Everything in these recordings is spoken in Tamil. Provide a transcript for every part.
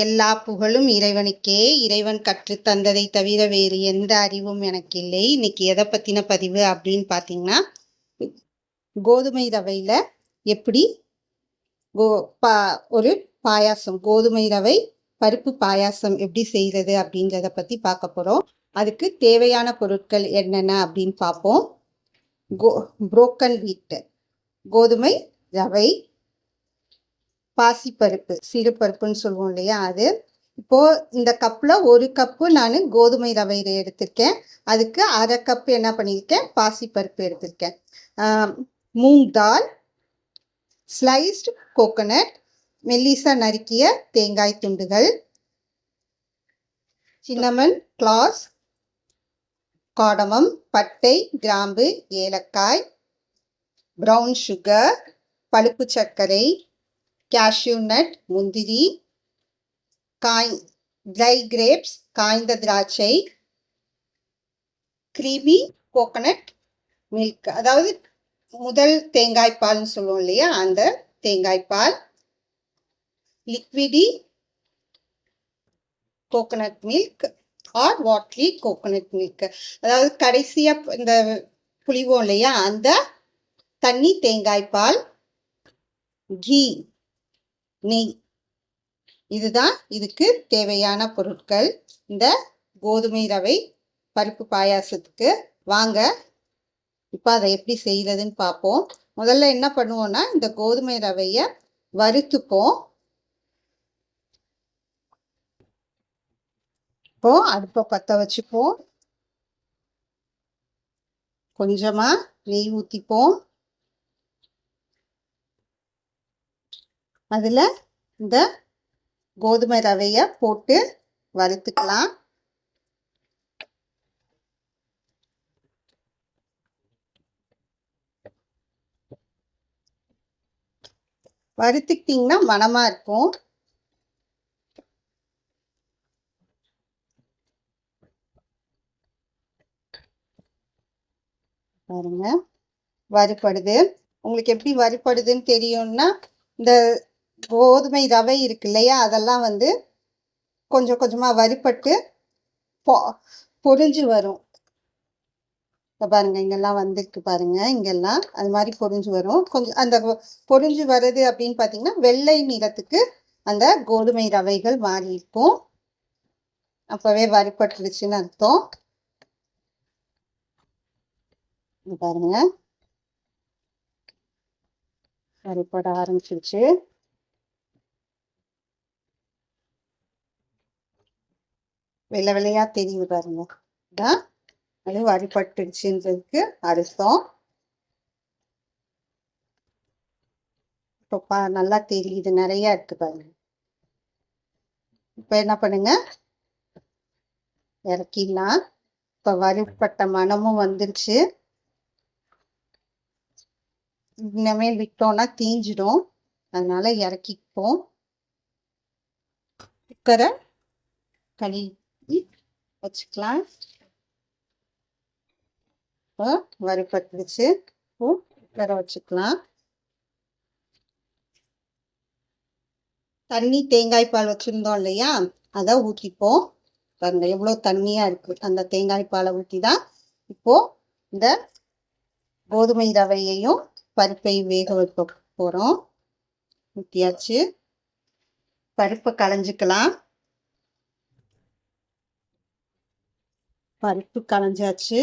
எல்லா புகழும் இறைவனுக்கே. இறைவன் கற்றுத் தந்ததை தவிர வேறு எந்த அறிவும் எனக்கு இல்லை. இன்னைக்கு எதை பத்தின பதிவு அப்படின்னு பார்த்தீங்கன்னா, கோதுமை ரவையில எப்படி ஒரு பாயாசம், கோதுமை ரவை பருப்பு பாயாசம் எப்படி செய்யறது அப்படின்றத பத்தி பார்க்க போறோம். அதுக்கு தேவையான பொருட்கள் என்னென்ன அப்படின்னு பார்ப்போம். புரோக்கன் வீட், கோதுமை ரவை, பாசிப்பருப்பு, சிறுபருப்புன்னு சொல்லுவோம் இல்லையா, அது. இப்போ இந்த கப்பில் ஒரு கப்பு நான் கோதுமை ரவை எடுத்திருக்கேன். அதுக்கு அரை கப்பு என்ன பண்ணியிருக்கேன், பாசிப்பருப்பு எடுத்திருக்கேன். மூங் தால், ஸ்லைஸ்டு கோகோனட், மெல்லிசா நறுக்கிய தேங்காய் துண்டுகள், சின்னமன், கிளாஸ், காடமம், பட்டை, கிராம்பு, ஏலக்காய், ப்ரௌன் சுகர், பழுப்பு சர்க்கரை, கேஷ்யூ நட், முந்திரி, ட்ரை கிரேப்ஸ், காய்ந்த திராட்சை, கிரீமி கோகோனட் மில்க், அதாவது முதல் தேங்காய் பால்னு சொல்லுவோம் இல்லையா, அந்த தேங்காய் பால், liquid coconut milk or watery coconut milk, அதாவது கடைசியாக இந்த புளிவோம் இல்லையா, அந்த தண்ணி தேங்காய் பால், கீ, நெய். இதுதான் இதுக்கு தேவையான பொருட்கள் இந்த கோதுமை ரவை பருப்பு பாயாசத்துக்கு. வாங்க இப்போ அதை எப்படி செய்யறதுன்னு பார்ப்போம். முதல்ல என்ன பண்ணுவோம்னா, இந்த கோதுமை ரவையை வறுத்துப்போம். இப்போ அடுப்பை பற்ற வச்சுப்போம். கொஞ்சமா நெய் ஊற்றிப்போம். அதில் இந்த கோதுமை ரவையை போட்டு வறுத்துக்கலாம். வறுத்துக்கிட்டிங்கன்னா மணமா இருக்கும். பாருங்க, வறுபடுது. உங்களுக்கு எப்படி வறுபடுதுன்னு தெரியும்னா, இந்த கோதுமை ரவை இருக்கு இல்லையா, அதெல்லாம் கொஞ்சம் கொஞ்சமாக வறுபட்டு பொரிஞ்சு வரும். இப்போ பாருங்க, இங்கெல்லாம் வந்திருக்கு பாருங்க, இங்கெல்லாம் அது மாதிரி பொரிஞ்சு வரும். கொஞ்சம் அந்த பொரிஞ்சு வருது அப்படின்னு பார்த்தீங்கன்னா, வெள்ளை நிறத்துக்கு அந்த கோதுமை ரவைகள் மாறி இருக்கும். அப்பவே வறுபட்டுருச்சுன்னு அர்த்தம். பாருங்க, வறுபட ஆரம்பிச்சிருச்சு. வெள்ளை வெள்ளையா தெரியுது பாருங்க, தான் அது வறுபட்டுருச்சுன்றதுக்கு அர்த்தம். இப்போ நல்லா தெரியுது, நிறைய இருக்கு பாருங்க. இப்போ என்ன பண்ணுங்க, இறக்கிடலாம். இப்போ வறுபட்ட மணமும் வந்துருச்சு. இனிமேல் விட்டோம்னா தீஞ்சிடும், அதனால இறக்கிப்போம். குக்கரை கழுவி வச்சுக்கலாம். இப்போ வறுபட்டுருச்சு. இப்போ குக்கரை வச்சுக்கலாம். தண்ணி தேங்காய் பால் வச்சுருந்தோம் இல்லையா, அதை ஊற்றிப்போம். பாருங்க எவ்வளோ தண்ணியாக இருக்குது. அந்த தேங்காய் பாலை ஊற்றி தான் இப்போது இந்த கோதுமை ரவையையும் பருப்பையும் வேக வைக்க போகிறோம். ஊற்றியாச்சு. பருப்பை களைஞ்சிக்கலாம். பருப்பு களைஞ்சாச்சு.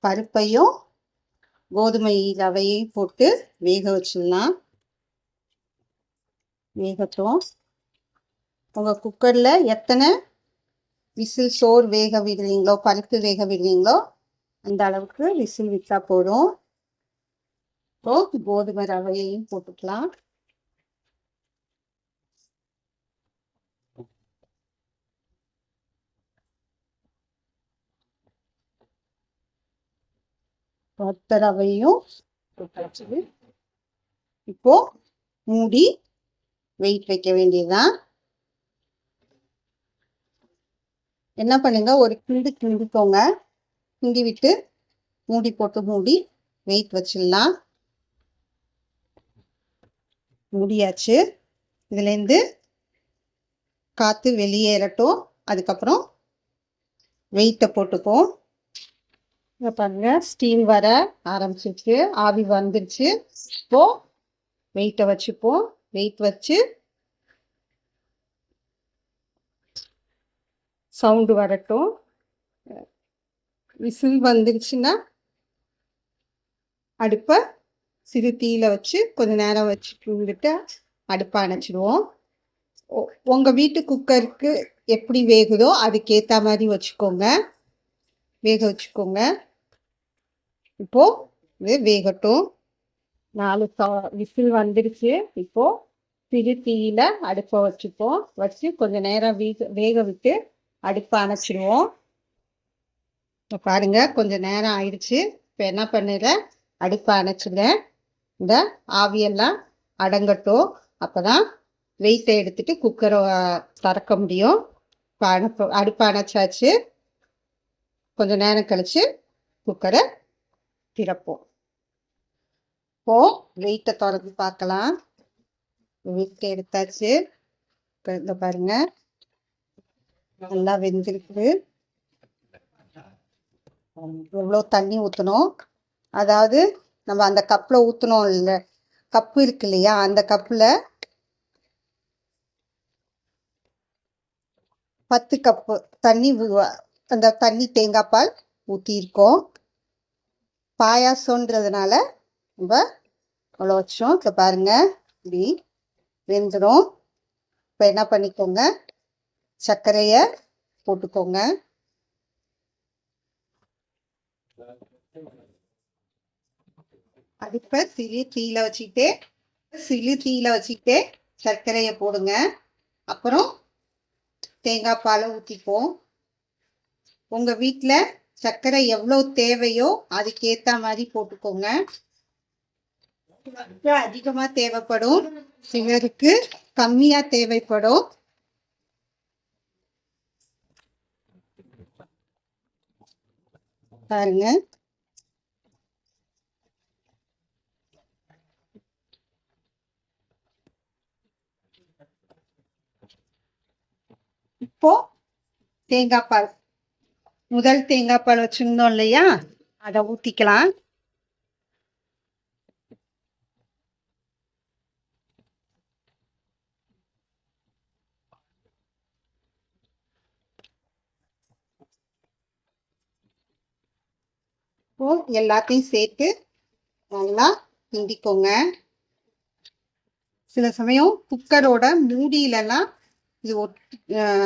பருப்பையும் கோதுமை ரவையையும் போட்டு வேக வச்சிடலாம். வேகட்டும். உங்கள் குக்கரில் எத்தனை விசில் சோறு வேக விடுறீங்களோ, பருப்பு வேக விடுறீங்களோ, அந்த அளவுக்கு விசில் விட்டா போதும். இப்போ கோதுமை ரவையையும் போட்டுக்கலாம். வறுத்த ரவையும் போட்டாச்சு. இப்போ மூடி வெயிட் வைக்க வேண்டியதுதான். என்ன பண்ணுங்க, ஒரு கிண்டிக்கோங்க. கிண்டி விட்டு மூடி போட்டு மூடி வெயிட் வச்சிடலாம். மூடியாச்சு. இதுலேருந்து காற்று வெளியேறட்டும். அதுக்கப்புறம் வெயிட்டை போட்டுப்போம். இங்கே பாருங்க, ஸ்டீம் வர ஆரம்பிச்சிருச்சு, ஆவி வந்துருச்சு. இப்போ வெயிட்டை வச்சுப்போம். வெயிட் வச்சு சவுண்டு வரட்டும். விசில் வந்துருச்சுன்னா அடுப்பை சிறு தீயில வச்சு கொஞ்ச நேரம் வச்சுட்டு அடுப்பை அணைச்சிடுவோம். உங்கள் வீட்டு குக்கருக்கு எப்படி வேகுதோ அதுக்கேற்ற மாதிரி வச்சுக்கோங்க, வேக வச்சுக்கோங்க. இப்போது இது வேகட்டும். 4 விசில் வந்துடுச்சு. இப்போது சிறு தீயில அடுப்பை வச்சுப்போம். வச்சு கொஞ்சம் நேரம் வேக விட்டு அடுப்பை அணைச்சிடுவோம். இப்போ பாருங்க, கொஞ்சம் நேரம் ஆயிடுச்சு. இப்போ என்ன பண்ணுறேன், அடுப்பை அணைச்சிடுறேன். இந்த ஆவியெல்லாம் அடங்கட்டும். அப்போ தான் வெயிட்டை எடுத்துட்டு குக்கரை திறக்க முடியும். இப்போ அடுப்பை அணைச்சாச்சு. கொஞ்சம் நேரம் கழித்து குக்கரை திறப்போம். இப்போது வெயிட்டை திறந்து பார்க்கலாம். வெயிட்டை எடுத்தாச்சு. இந்த பாருங்க, நல்லா வெந்திருக்கு. எவ்வளோ தண்ணி ஊற்றணும், அதாவது நம்ம அந்த கப்பில் ஊற்றணும் இல்லை, கப்பு இருக்கு இல்லையா, அந்த கப்பில் 10 கப்பு தண்ணி, அந்த தண்ணி தேங்காய் பால் ஊற்றிருக்கோம். பாயாசன்றதுனால நம்ம அவ்வளோ வச்சோம். இப்போ பாருங்கள், இப்படி வெந்துடும். இப்போ என்ன பண்ணிக்கோங்க, சர்க்கரையை போட்டுக்கோங்க. அடுப்பை சிறு தீயில வச்சுக்கிட்டே சர்க்கரையை போடுங்க. அப்புறம் தேங்காய் பாலை ஊற்றிப்போம். உங்கள் வீட்டில் சர்க்கரை எவ்வளோ தேவையோ அதுக்கேற்ற மாதிரி போட்டுக்கோங்க. அதிகமாக தேவைப்படும், சிலருக்கு கம்மியாக தேவைப்படும். பாருங்க, இப்போ தேங்காய் பால், முதல் தேங்காய் பால் வச்சுருந்தோம் இல்லையா, அதை ஊற்றிக்கலாம். இப்போ எல்லாத்தையும் சேர்த்து நல்லா கிண்டிக்கோங்க. சில சமயம் குக்கரோட மூடியிலலாம் இது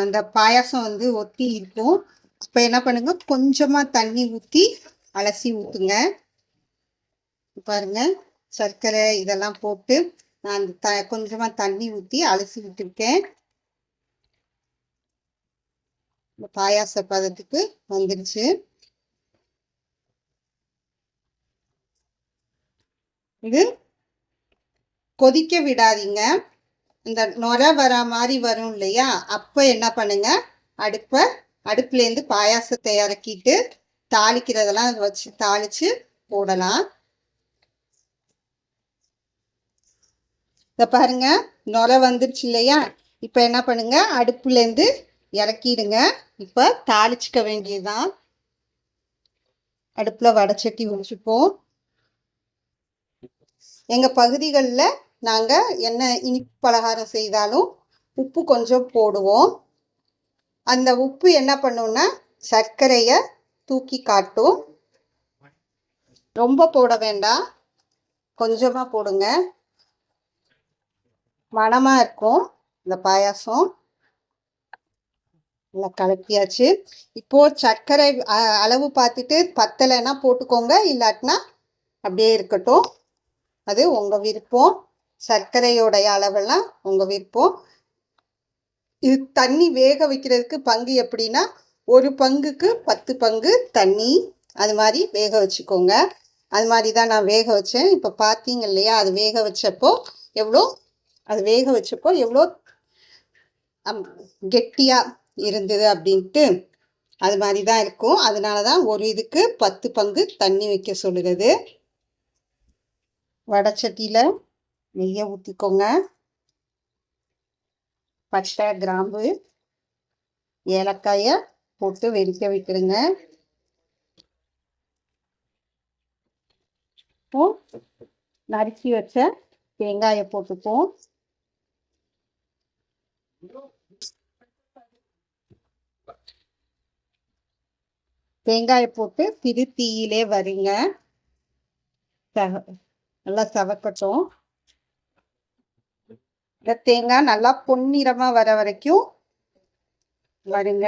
அந்த பாயாசம் வந்து ஒட்டி இருக்கும். இப்போ என்ன பண்ணுங்க, கொஞ்சமாக தண்ணி ஊற்றி அலசி ஊற்றுங்க. பாருங்க, சர்க்கரை இதெல்லாம் போட்டு நான் கொஞ்சமாக தண்ணி ஊற்றி அலசி விட்டுருக்கேன். பாயாச பதத்துக்கு வந்துடுச்சு. இது கொதிக்க விடாதீங்க. இந்த நுரை வர மாதிரி வரும் இல்லையா, அப்போ என்ன பண்ணுங்க, அடுப்புலேருந்து பாயாசத்தை இறக்கிட்டு தாளிக்கிறதெல்லாம் வச்சு தாளித்து போடலாம். இதை பாருங்க, நுரை வந்துருச்சு இல்லையா, இப்போ என்ன பண்ணுங்க, அடுப்புலேருந்து இறக்கிடுங்க. இப்போ தாளிச்சிக்க வேண்டியதுதான். அடுப்பில் வடைச்சட்டி வச்சுப்போம். எங்கள் பகுதிகளில் நாங்கள் என்ன இனிப்பு பலகாரம் செய்தாலும் உப்பு கொஞ்சம் போடுவோம். அந்த உப்பு என்ன பண்ணுன்னா சர்க்கரையை தூக்கி காட்டும். ரொம்ப போட வேண்டாம், கொஞ்சமாக போடுங்க, மணமாக இருக்கும் இந்த பாயாசம். நல்லா கலக்கியாச்சு. இப்போது சர்க்கரை அளவு பார்த்துட்டு பத்தலைன்னா போட்டுக்கோங்க, இல்லாட்டினா அப்படியே இருக்கட்டும். அது உங்கள் விருப்பம். சர்க்கரையோடைய அளவெல்லாம் உங்கள் விருப்பம். இது தண்ணி வேக வைக்கிறதுக்கு பங்கு எப்படின்னா, 1 பங்குக்கு 10 பங்கு தண்ணி, அது மாதிரி வேக வச்சுக்கோங்க. அது மாதிரி தான் நான் வேக வச்சேன். இப்போ பார்த்தீங்க இல்லையா, அது வேக வச்சப்போ எவ்வளோ கெட்டியாக இருந்தது அப்படின்ட்டு. அது மாதிரி தான் இருக்கும். அதனால தான் ஒரு இதுக்கு 10 பங்கு தண்ணி வைக்க சொல்லுறது. வடைச்சட்டியில் நெய்யை ஊற்றிக்கோங்க. பட்டை, கிராம்பு, ஏலக்காயை போட்டு வெடிக்க விட்டுருங்க. இப்போ நறுக்கி வச்ச தேங்காயை போட்டுப்போம். தேங்காயை போட்டு சிறு தீயிலே வருங்க. நல்லா சவக்கட்டும். இந்த தேங்காய் நல்லா பொன்னிறமா வர வரைக்கும் வருங்க.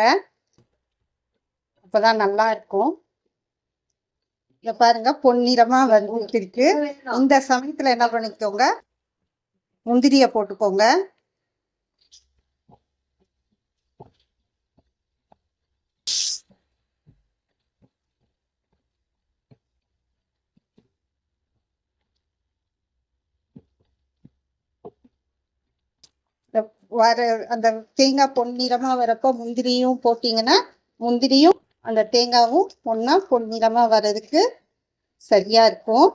அப்பதான் நல்லா இருக்கும். இத பாருங்க, பொன்னிறமா வந்துட்டு இருக்கு. இந்த சமயத்துல என்ன பண்ணிக்கோங்க, முந்திரிய போட்டுக்கோங்க. வர அந்த தேங்காய் பொன்னிறமா வரப்போ முந்திரியும் போட்டீங்கன்னா முந்திரியும் அந்த தேங்காவும் ஒன்னா பொன்னிறமா வர்றதுக்கு சரியா இருக்கும்.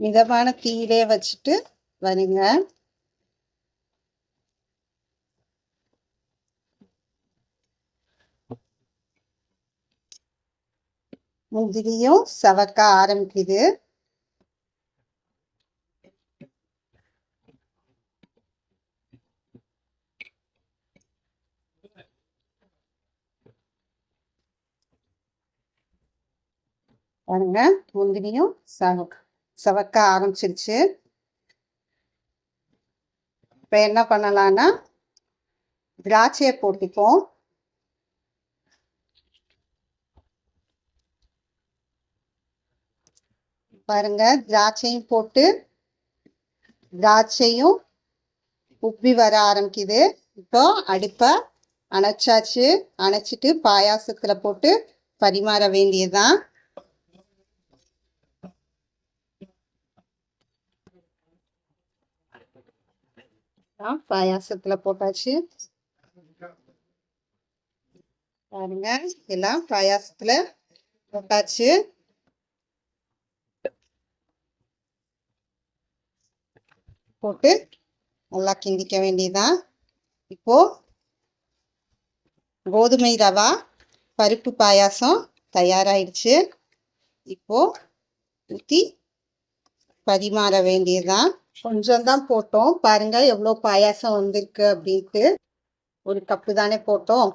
மிதமான தீயிலே வச்சுட்டு வருங்க. முந்திரியும் சவக்க ஆரம்பிக்குது. பாருங்க, முந்திரியும் சவக்க ஆரம்பிச்சிருச்சு. இப்ப என்ன பண்ணலாம்னா திராட்சையை போட்டுப்போம். பாருங்க, திராட்சையும் போட்டு திராட்சையும் உப்பி வர ஆரம்பிக்குது. இப்போ அடுப்பை அணைச்சாச்சு. அணைச்சிட்டு பாயாசத்துல போட்டு பரிமாற வேண்டியதுதான். பாயாசத்துல போட்டாச்சு. பாருங்க, எல்லாம் பாயாசத்துல போட்டாச்சு. போட்டு நல்லா கிண்டிக்க வேண்டியதுதான். இப்போ கோதுமை ரவா பருப்பு பாயாசம் தயாராயிடுச்சு. இப்போ ஊற்றி பரிமாற வேண்டியதுதான். கொஞ்சம் தான் போட்டோம். பாருங்க எவ்வளோ பாயாசம் வந்திருக்கு அப்படின்ட்டு. ஒரு கப்பு தானே போட்டோம்,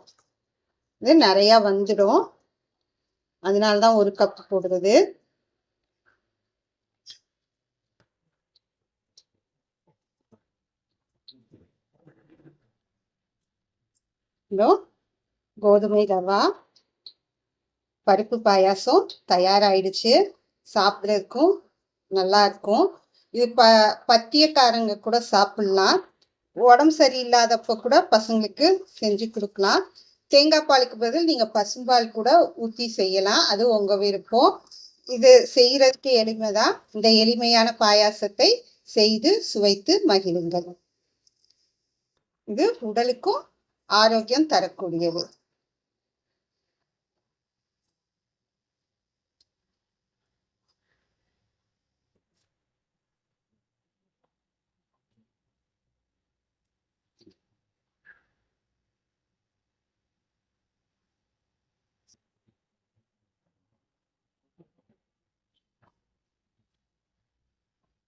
இது நிறையா வந்துடும். அதனாலதான் ஒரு கப்பு போடுறது. கோதுமை ரவா பருப்பு பாயாசம் தயாராயிடுச்சு. சாப்பிட்றதுக்கும் நல்லா இருக்கும். இது பத்தியக்காரங்க கூட சாப்பிடலாம். உடம்பு சரியில்லாதப்போ கூட பசங்களுக்கு செஞ்சு கொடுக்கலாம். தேங்காய் பாலுக்கு பதில் நீங்கள் பசும்பால் கூட ஊற்றி செய்யலாம், அது உங்கள் விருப்பம். இது செய்கிறதுக்கு எளிமைதான். இந்த எளிமையான பாயாசத்தை செய்து சுவைத்து மகிழுங்கள். இது உடலுக்கும் ஆரோக்கியம் தரக்கூடியது.